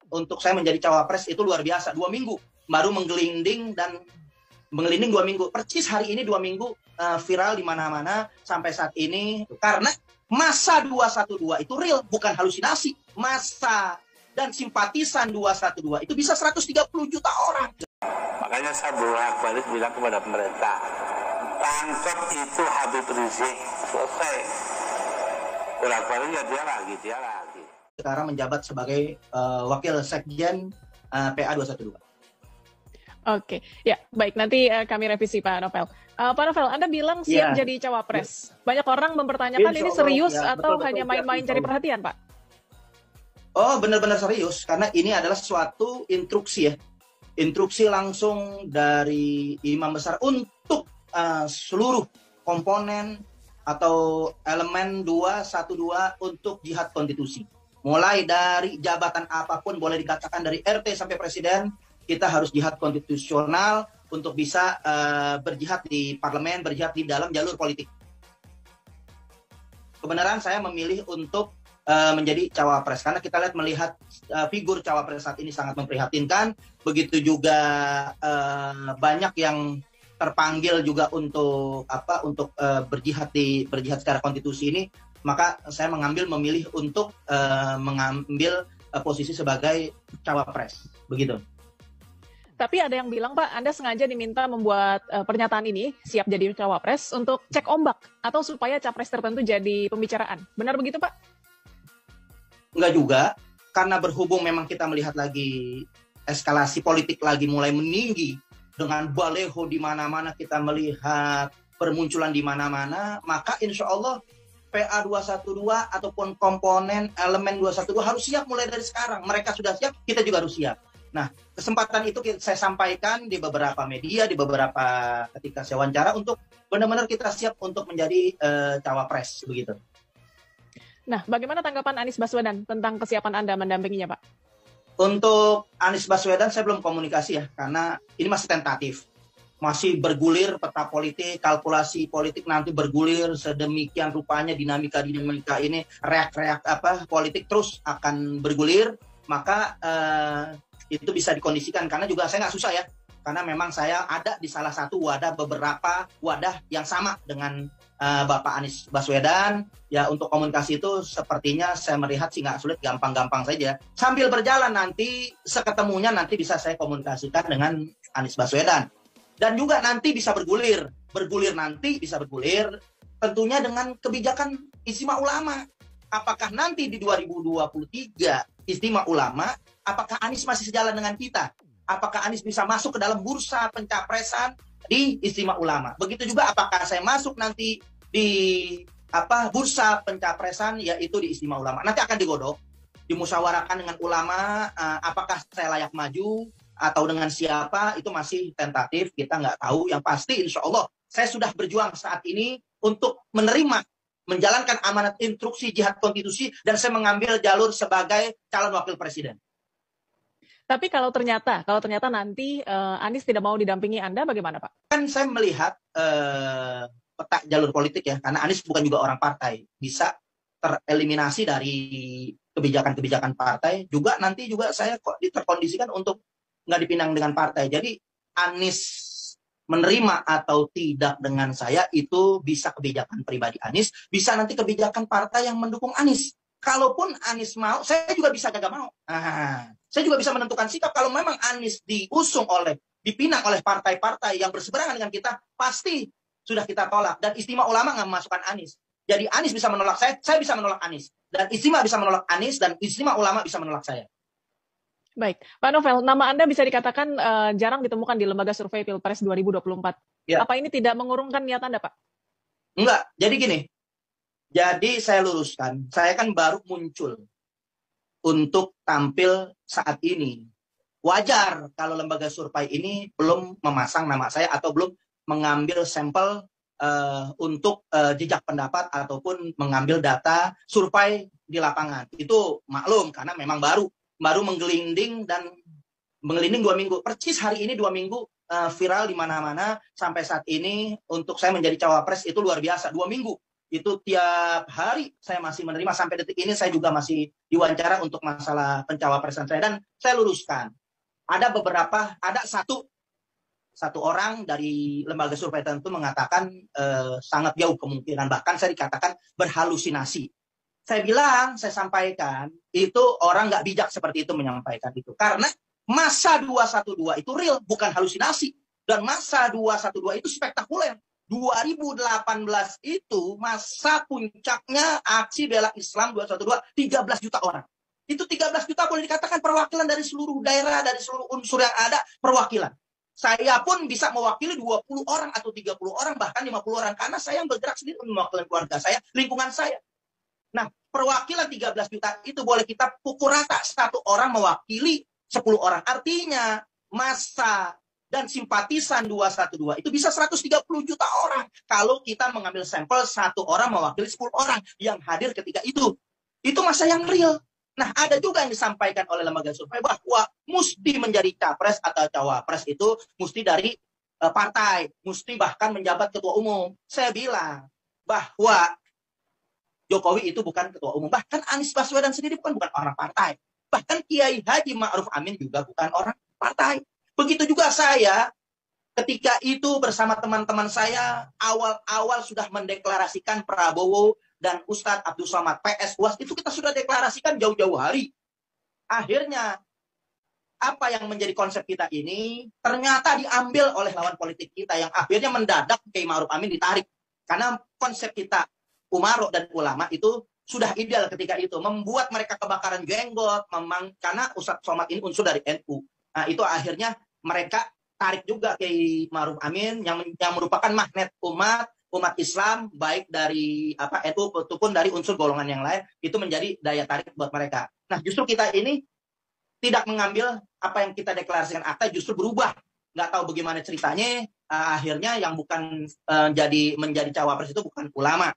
untuk saya menjadi cawapres itu luar biasa. 2 minggu baru menggelinding 2 minggu. Persis hari ini 2 minggu viral di mana-mana sampai saat ini. Karena masa 212 itu real, bukan halusinasi. Masa dan simpatisan 212 itu bisa 130 juta orang. Makanya saya bolak-balik bilang kepada pemerintah, tangkap itu Habib Rizik, selesai. Bolak-balik ya dia lagi. Sekarang menjabat sebagai wakil sekjen PA 212. Oke, ya baik, nanti kami revisi Pak Novel. Pak Novel, Anda bilang siap jadi cawapres. Banyak orang mempertanyakan ini serius atau hanya main-main cari perhatian, Pak? Oh, benar-benar serius, karena ini adalah suatu instruksi ya. Instruksi langsung dari Imam Besar untuk seluruh komponen atau elemen 212 untuk jihad konstitusi. Mulai dari jabatan apapun, boleh dikatakan dari RT sampai presiden, kita harus jihad konstitusional untuk bisa berjihad di parlemen, berjihad di dalam jalur politik. Kebenaran saya memilih untuk menjadi cawapres karena kita melihat figur cawapres saat ini sangat memprihatinkan. Begitu juga banyak yang terpanggil juga untuk berjihad secara konstitusi ini, maka saya memilih untuk mengambil posisi sebagai cawapres, begitu. Tapi ada yang bilang, Pak, Anda sengaja diminta membuat pernyataan ini, siap jadi cawapres, untuk cek ombak, atau supaya capres tertentu jadi pembicaraan. Benar begitu, Pak? Enggak juga, karena berhubung memang kita melihat lagi eskalasi politik lagi mulai meninggi, dengan baleho di mana-mana kita melihat bermunculan di mana-mana, maka insya Allah PA 212 ataupun komponen elemen 212 harus siap mulai dari sekarang. Mereka sudah siap, kita juga harus siap. Nah, kesempatan itu saya sampaikan di beberapa media, di beberapa ketika saya wawancara untuk benar-benar kita siap untuk menjadi cawapres, begitu. Nah, bagaimana tanggapan Anies Baswedan tentang kesiapan Anda mendampinginya, Pak? Untuk Anies Baswedan saya belum komunikasi ya, karena ini masih tentatif. Masih bergulir peta politik, kalkulasi politik nanti bergulir sedemikian rupanya dinamika ini, reak-reak politik terus akan bergulir, maka itu bisa dikondisikan karena juga saya nggak susah ya, karena memang saya ada di salah satu beberapa wadah yang sama dengan Bapak Anies Baswedan ya. Untuk komunikasi itu sepertinya saya melihat sih nggak sulit, gampang-gampang saja. Sambil berjalan nanti seketemunya nanti bisa saya komunikasikan dengan Anies Baswedan dan juga nanti bisa bergulir tentunya dengan kebijakan Istimewa Ulama. Apakah nanti di 2023 Istimewa Ulama, apakah Anies masih sejalan dengan kita? Apakah Anies bisa masuk ke dalam bursa pencapresan di Istimewa Ulama? Begitu juga apakah saya masuk nanti di bursa pencapresan yaitu di Istimewa Ulama? Nanti akan digodok, dimusyawarahkan dengan ulama, apakah saya layak maju atau dengan siapa, itu masih tentatif, kita nggak tahu. Yang pasti insya Allah saya sudah berjuang saat ini untuk menjalankan amanat instruksi jihad konstitusi dan saya mengambil jalur sebagai calon wakil presiden. Tapi kalau ternyata nanti Anies tidak mau didampingi Anda, bagaimana, Pak? Kan saya melihat peta jalur politik ya, karena Anies bukan juga orang partai, bisa tereliminasi dari kebijakan-kebijakan partai. Juga nanti juga saya terkondisikan untuk nggak dipinang dengan partai. Jadi Anies menerima atau tidak dengan saya itu bisa kebijakan pribadi Anies, bisa nanti kebijakan partai yang mendukung Anies. Kalaupun Anies mau, saya juga bisa kagak mau. Saya juga bisa menentukan sikap. Kalau memang Anies dipinang oleh partai-partai yang berseberangan dengan kita, pasti sudah kita tolak. Dan Istimewa Ulama nggak memasukkan Anies. Jadi Anies bisa menolak saya bisa menolak Anies. Dan Istimewa bisa menolak Anies, dan Istimewa Ulama bisa menolak saya. Baik, Pak Novel, nama Anda bisa dikatakan jarang ditemukan di lembaga survei Pilpres 2024. Ya. Apa ini tidak mengurungkan niat Anda, Pak? Enggak, jadi gini. Jadi saya luruskan, saya kan baru muncul untuk tampil saat ini. Wajar kalau lembaga survei ini belum memasang nama saya atau belum mengambil sampel untuk jejak pendapat ataupun mengambil data survei di lapangan. Itu maklum karena memang baru menggelinding 2 minggu. Persis hari ini 2 minggu viral di mana-mana sampai saat ini untuk saya menjadi cawapres itu luar biasa. 2 minggu Itu tiap hari saya masih menerima, sampai detik ini saya juga masih diwawancara untuk masalah pencawapresan saya. Dan saya luruskan, ada satu orang dari lembaga survei tertentu mengatakan sangat jauh kemungkinan, bahkan saya dikatakan berhalusinasi. Saya sampaikan, itu orang nggak bijak seperti itu menyampaikan itu. Karena masa 212 itu real, bukan halusinasi. Dan masa 212 itu spektakuler. 2018 itu masa puncaknya aksi bela Islam 212, 13 juta orang. Itu 13 juta boleh dikatakan perwakilan dari seluruh daerah, dari seluruh unsur yang ada, perwakilan. Saya pun bisa mewakili 20 orang atau 30 orang, bahkan 50 orang. Karena saya yang bergerak sendiri mewakili keluarga saya, lingkungan saya. Nah, perwakilan 13 juta itu boleh kita pukul rata. Satu orang mewakili 10 orang. Artinya, massa dan simpatisan 212 itu bisa 130 juta orang. Kalau kita mengambil sampel satu orang mewakili 10 orang yang hadir ketika itu. Itu masa yang real. Nah, ada juga yang disampaikan oleh lembaga survei bahwa mesti menjadi capres atau cawapres itu mesti dari partai, mesti bahkan menjabat ketua umum. Saya bilang bahwa Jokowi itu bukan ketua umum. Bahkan Anies Baswedan sendiri bukan orang partai. Bahkan Kiai Haji Ma'ruf Amin juga bukan orang partai. Begitu juga saya, ketika itu bersama teman-teman saya, awal-awal sudah mendeklarasikan Prabowo dan Ustadz Abdul Somad PS UAS, itu kita sudah deklarasikan jauh-jauh hari. Akhirnya, apa yang menjadi konsep kita ini, ternyata diambil oleh lawan politik kita, yang akhirnya mendadak Kiai Ma'ruf Amin ditarik. Karena konsep kita, Umaro dan ulama itu sudah ideal ketika itu, membuat mereka kebakaran jenggot, karena Ustadz Somad ini unsur dari NU. Nah, itu akhirnya mereka tarik juga Kiai Ma'ruf Amin yang merupakan magnet umat Islam, baik dari NU ataupun dari unsur golongan yang lain, itu menjadi daya tarik buat mereka. Nah, justru kita ini tidak mengambil apa yang kita deklarasikan akta, justru berubah. Nggak tahu bagaimana ceritanya, akhirnya yang bukan menjadi cawapres itu bukan ulama,